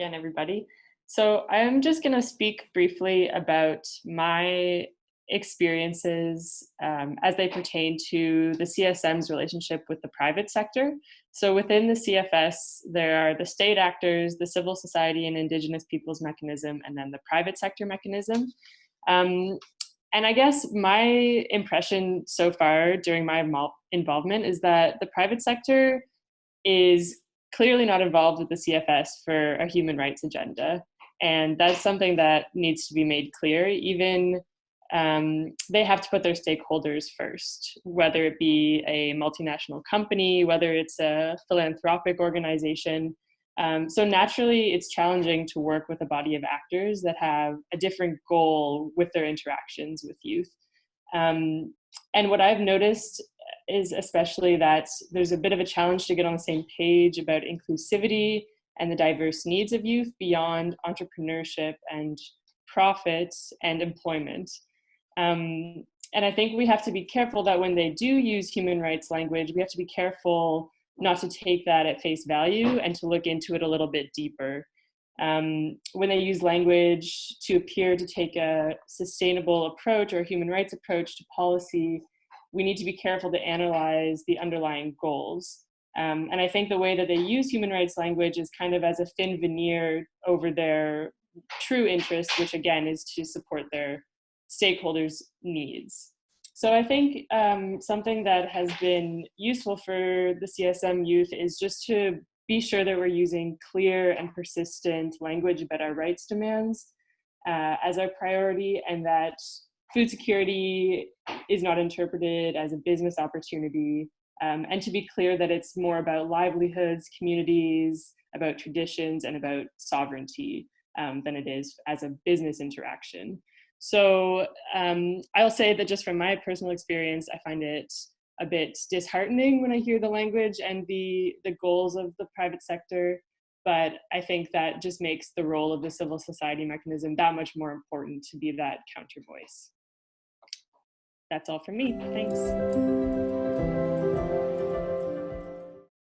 again, everybody. So I'm just going to speak briefly about my experiences as they pertain to the CSM's relationship with the private sector. So within the CFS, there are the state actors, the civil society and indigenous peoples mechanism, and then the private sector mechanism. And I guess my impression so far during my involvement is that the private sector is clearly not involved with the CFS for a human rights agenda. And that's something that needs to be made clear. Even they have to put their stakeholders first, whether it be a multinational company, whether it's a philanthropic organization. So naturally, it's challenging to work with a body of actors that have a different goal with their interactions with youth. And what I've noticed is especially that there's a bit of a challenge to get on the same page about inclusivity and the diverse needs of youth beyond entrepreneurship and profit and employment. And I think we have to be careful that when they do use human rights language, we have to be careful not to take that at face value and to look into it a little bit deeper. When they use language to appear to take a sustainable approach or a human rights approach to policy, we need to be careful to analyze the underlying goals. And I think the way that they use human rights language is kind of as a thin veneer over their true interest, which again is to support their stakeholders' needs. So I think something that has been useful for the CSM youth is just to be sure that we're using clear and persistent language about our rights demands as our priority, and that food security is not interpreted as a business opportunity, and to be clear that it's more about livelihoods, communities, about traditions, and about sovereignty than it is as a business interaction. So I'll say that just from my personal experience, I find it a bit disheartening when I hear the language and the goals of the private sector, but I think that just makes the role of the civil society mechanism that much more important to be that counter voice. That's all from me. Thanks.